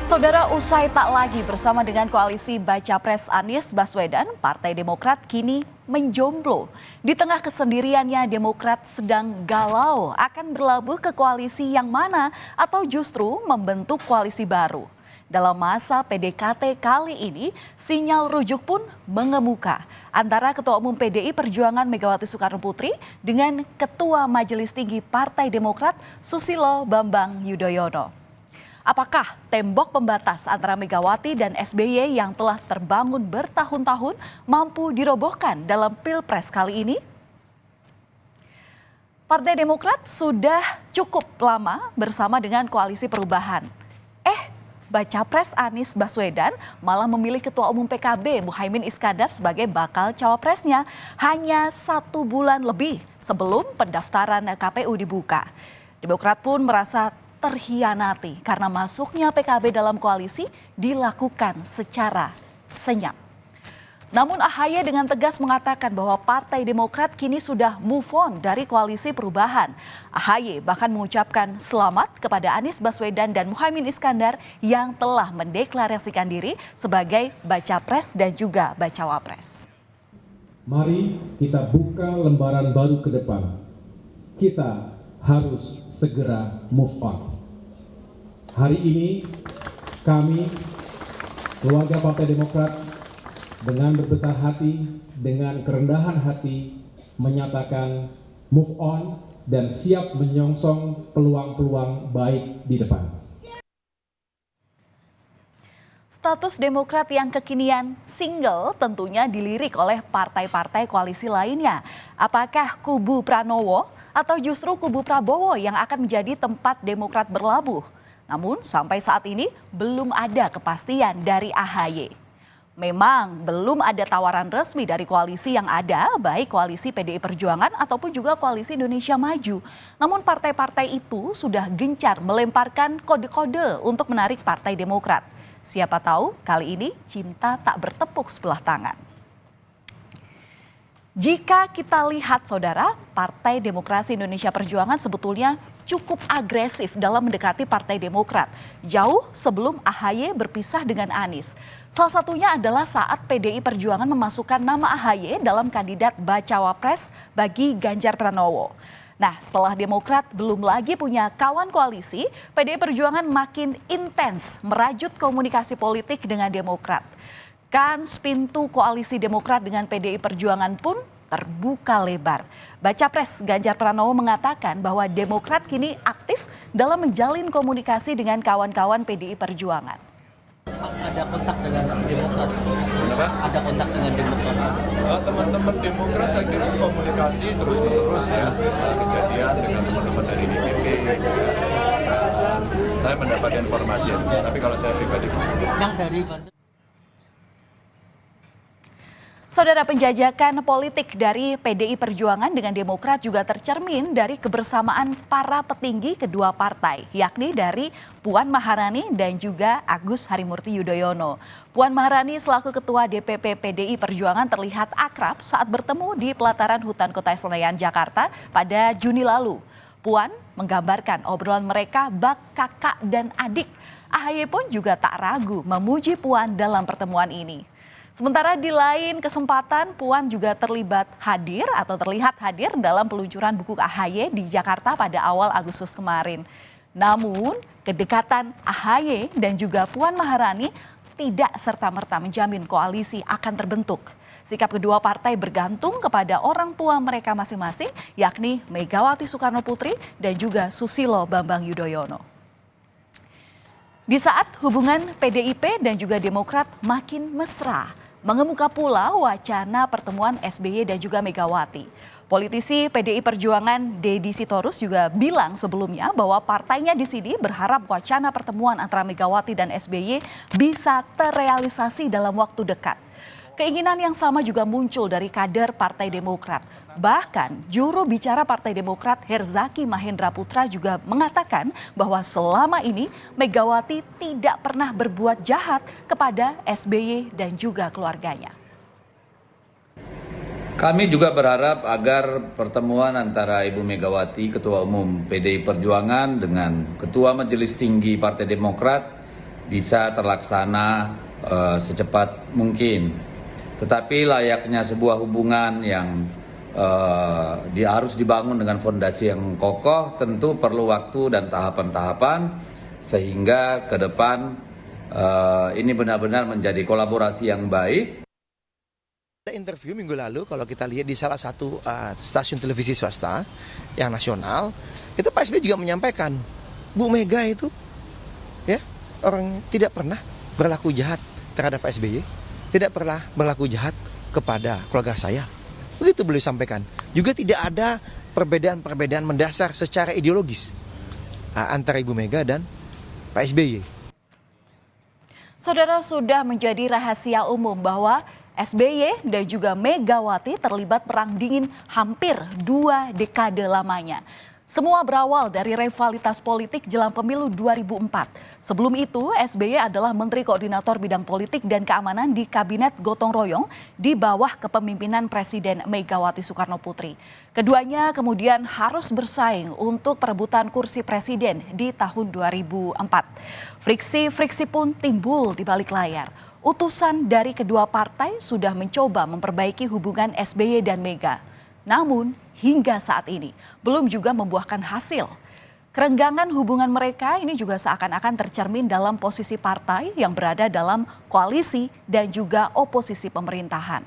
Saudara, usai tak lagi bersama dengan koalisi Baca Pres Anies Baswedan, Partai Demokrat kini menjomblo. Di tengah kesendiriannya, Demokrat sedang galau akan berlabuh ke koalisi yang mana atau justru membentuk koalisi baru. Dalam masa PDKT kali ini, sinyal rujuk pun mengemuka antara Ketua Umum PDI Perjuangan Megawati Soekarno Putri dengan Ketua Majelis Tinggi Partai Demokrat Susilo Bambang Yudhoyono. Apakah tembok pembatas antara Megawati dan SBY yang telah terbangun bertahun-tahun mampu dirobohkan dalam Pilpres kali ini? Partai Demokrat sudah cukup lama bersama dengan Koalisi Perubahan. Baca Pres Anies Baswedan malah memilih Ketua Umum PKB Muhaimin Iskandar sebagai bakal cawapresnya hanya 1 bulan lebih sebelum pendaftaran KPU dibuka. Demokrat pun merasa terhianati karena masuknya PKB dalam koalisi dilakukan secara senyap. Namun AHY dengan tegas mengatakan bahwa Partai Demokrat kini sudah move on dari Koalisi Perubahan. AHY bahkan mengucapkan selamat kepada Anies Baswedan dan Muhaimin Iskandar yang telah mendeklarasikan diri sebagai Baca Pres dan juga Bacawa Pres. Mari kita buka lembaran baru ke depan. Kita harus segera move on. Hari ini kami, keluarga Partai Demokrat, dengan berbesar hati, dengan kerendahan hati, menyatakan move on dan siap menyongsong peluang-peluang baik di depan. Status Demokrat yang kekinian single tentunya dilirik oleh partai-partai koalisi lainnya. Apakah kubu Pranowo atau justru kubu Prabowo yang akan menjadi tempat Demokrat berlabuh? Namun sampai saat ini belum ada kepastian dari AHY. Memang belum ada tawaran resmi dari koalisi yang ada, baik koalisi PDI Perjuangan ataupun juga koalisi Indonesia Maju. Namun partai-partai itu sudah gencar melemparkan kode-kode untuk menarik Partai Demokrat. Siapa tahu kali ini cinta tak bertepuk sebelah tangan. Jika kita lihat saudara, Partai Demokrasi Indonesia Perjuangan sebetulnya cukup agresif dalam mendekati Partai Demokrat. Jauh sebelum AHY berpisah dengan Anies. Salah satunya adalah saat PDI Perjuangan memasukkan nama AHY dalam kandidat Bacawa Pres bagi Ganjar Pranowo. Nah, setelah Demokrat belum lagi punya kawan koalisi, PDI Perjuangan makin intens merajut komunikasi politik dengan Demokrat. Kans pintu koalisi Demokrat dengan PDI Perjuangan pun terbuka lebar. Baca Pres Ganjar Pranowo mengatakan bahwa Demokrat kini aktif dalam menjalin komunikasi dengan kawan-kawan PDI Perjuangan. Ada kontak dengan Demokrat? Kenapa? Ada kontak dengan Demokrat? Teman-teman Demokrat saya kira komunikasi terus-menerus ya setelah kejadian dengan teman-teman dari DPP. Saya mendapat informasi, tapi kalau saya pribadi Yang dari Banten. Saudara, penjajakan politik dari PDI Perjuangan dengan Demokrat juga tercermin dari kebersamaan para petinggi kedua partai, yakni dari Puan Maharani dan juga Agus Harimurti Yudhoyono. Puan Maharani selaku Ketua DPP PDI Perjuangan terlihat akrab saat bertemu di pelataran Hutan Kota Senayan, Jakarta pada Juni lalu. Puan menggambarkan obrolan mereka bak kakak dan adik. AHY pun juga tak ragu memuji Puan dalam pertemuan ini. Sementara di lain kesempatan, Puan juga terlihat hadir dalam peluncuran buku AHY di Jakarta pada awal Agustus kemarin. Namun, kedekatan AHY dan juga Puan Maharani tidak serta-merta menjamin koalisi akan terbentuk. Sikap kedua partai bergantung kepada orang tua mereka masing-masing, yakni Megawati Soekarno Putri dan juga Susilo Bambang Yudhoyono. Di saat hubungan PDIP dan juga Demokrat makin mesra, mengemuka pula wacana pertemuan SBY dan juga Megawati. Politisi PDI Perjuangan Deddy Sitorus juga bilang sebelumnya bahwa partainya di sini berharap wacana pertemuan antara Megawati dan SBY bisa terrealisasi dalam waktu dekat. Keinginan yang sama juga muncul dari kader Partai Demokrat. Bahkan juru bicara Partai Demokrat Herzaki Mahendra Putra juga mengatakan bahwa selama ini Megawati tidak pernah berbuat jahat kepada SBY dan juga keluarganya. Kami juga berharap agar pertemuan antara Ibu Megawati, Ketua Umum PDI Perjuangan dengan Ketua Majelis Tinggi Partai Demokrat bisa terlaksana secepat mungkin. Tetapi layaknya sebuah hubungan yang harus dibangun dengan fondasi yang kokoh, tentu perlu waktu dan tahapan-tahapan sehingga ke depan ini benar-benar menjadi kolaborasi yang baik. Ada interview minggu lalu kalau kita lihat di salah satu stasiun televisi swasta yang nasional, itu Pak SBY juga menyampaikan, Bu Mega itu ya orang tidak pernah berlaku jahat terhadap Pak SBY, tidak pernah berlaku jahat kepada keluarga saya. Begitu beliau sampaikan. Juga tidak ada perbedaan-perbedaan mendasar secara ideologis antara Ibu Mega dan Pak SBY. Saudara, sudah menjadi rahasia umum bahwa SBY dan juga Megawati terlibat perang dingin hampir 2 dekade lamanya. Semua berawal dari rivalitas politik jelang pemilu 2004. Sebelum itu, SBY adalah Menteri Koordinator Bidang Politik dan Keamanan di Kabinet Gotong Royong di bawah kepemimpinan Presiden Megawati Soekarno Putri. Keduanya kemudian harus bersaing untuk perebutan kursi presiden di tahun 2004. Friksi-friksi pun timbul di balik layar. Utusan dari kedua partai sudah mencoba memperbaiki hubungan SBY dan Mega. Namun hingga saat ini belum juga membuahkan hasil. Kerenggangan hubungan mereka ini juga seakan-akan tercermin dalam posisi partai yang berada dalam koalisi dan juga oposisi pemerintahan.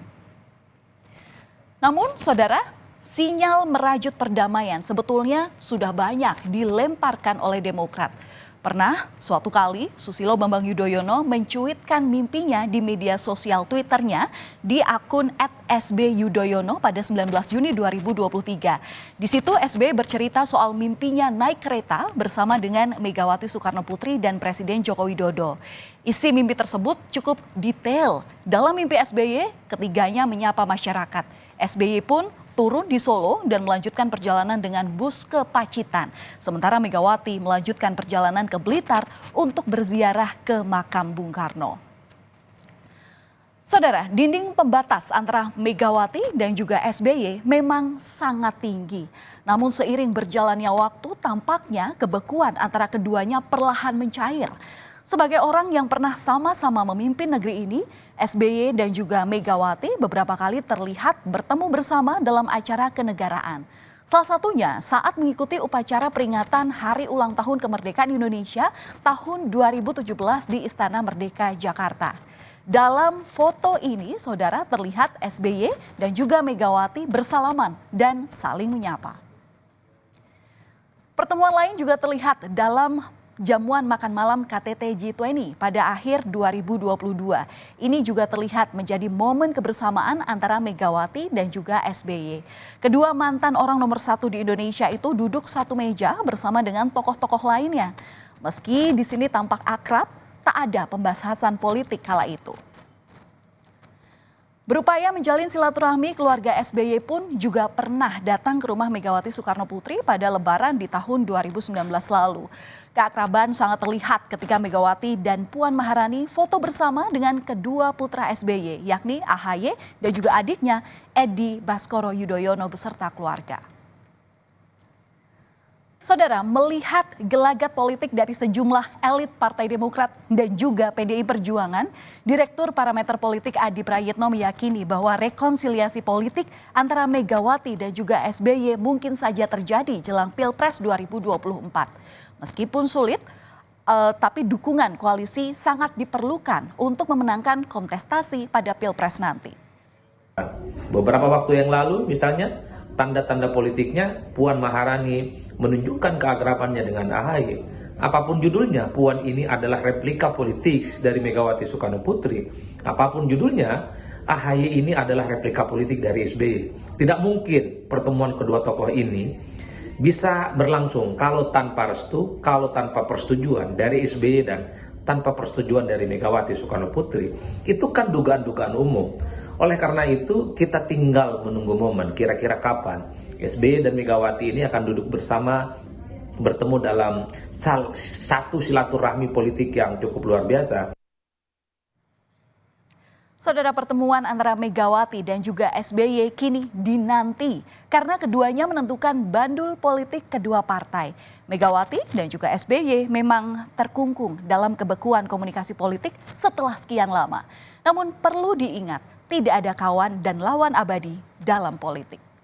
Namun saudara, sinyal merajut perdamaian sebetulnya sudah banyak dilemparkan oleh Demokrat. Pernah suatu kali Susilo Bambang Yudhoyono mencuitkan mimpinya di media sosial Twitternya di akun @sbyudhoyono pada 19 Juni 2023. Di situ SBY bercerita soal mimpinya naik kereta bersama dengan Megawati Soekarno Putri dan Presiden Joko Widodo. Isi mimpi tersebut cukup detail. Dalam mimpi SBY, ketiganya menyapa masyarakat. SBY pun turun di Solo dan melanjutkan perjalanan dengan bus ke Pacitan. Sementara Megawati melanjutkan perjalanan ke Blitar untuk berziarah ke makam Bung Karno. Saudara, dinding pembatas antara Megawati dan juga SBY memang sangat tinggi. Namun seiring berjalannya waktu, tampaknya kebekuan antara keduanya perlahan mencair. Sebagai orang yang pernah sama-sama memimpin negeri ini, SBY dan juga Megawati beberapa kali terlihat bertemu bersama dalam acara kenegaraan. Salah satunya saat mengikuti upacara peringatan Hari Ulang Tahun Kemerdekaan Indonesia tahun 2017 di Istana Merdeka, Jakarta. Dalam foto ini, saudara, terlihat SBY dan juga Megawati bersalaman dan saling menyapa. Pertemuan lain juga terlihat dalam jamuan makan malam KTT G20 pada akhir 2022. Ini juga terlihat menjadi momen kebersamaan antara Megawati dan juga SBY. Kedua mantan orang nomor 1 di Indonesia itu duduk satu meja bersama dengan tokoh-tokoh lainnya. Meski di sini tampak akrab, tak ada pembahasan politik kala itu. Berupaya menjalin silaturahmi, keluarga SBY pun juga pernah datang ke rumah Megawati Soekarno Putri pada Lebaran di tahun 2019 lalu. Keakraban sangat terlihat ketika Megawati dan Puan Maharani foto bersama dengan kedua putra SBY, yakni AHY dan juga adiknya Edi Baskoro Yudhoyono beserta keluarga. Saudara, melihat gelagat politik dari sejumlah elit Partai Demokrat dan juga PDI Perjuangan, Direktur Parameter Politik Adi Prayitno meyakini bahwa rekonsiliasi politik antara Megawati dan juga SBY mungkin saja terjadi jelang Pilpres 2024. Meskipun sulit, tapi dukungan koalisi sangat diperlukan untuk memenangkan kontestasi pada Pilpres nanti. Beberapa waktu yang lalu misalnya, tanda-tanda politiknya Puan Maharani menunjukkan keakrabannya dengan AHY. Apapun judulnya, Puan ini adalah replika politik dari Megawati Soekarno Putri. Apapun judulnya, AHY ini adalah replika politik dari SBY. Tidak mungkin pertemuan kedua tokoh ini bisa berlangsung kalau tanpa restu, kalau tanpa persetujuan dari SBY dan tanpa persetujuan dari Megawati Soekarno Putri. Itu kan dugaan-dugaan umum. Oleh karena itu, kita tinggal menunggu momen kira-kira kapan SBY dan Megawati ini akan duduk bersama, bertemu dalam satu silaturahmi politik yang cukup luar biasa. Saudara, pertemuan antara Megawati dan juga SBY kini dinanti karena keduanya menentukan bandul politik kedua partai. Megawati dan juga SBY memang terkungkung dalam kebekuan komunikasi politik setelah sekian lama. Namun perlu diingat, tidak ada kawan dan lawan abadi dalam politik.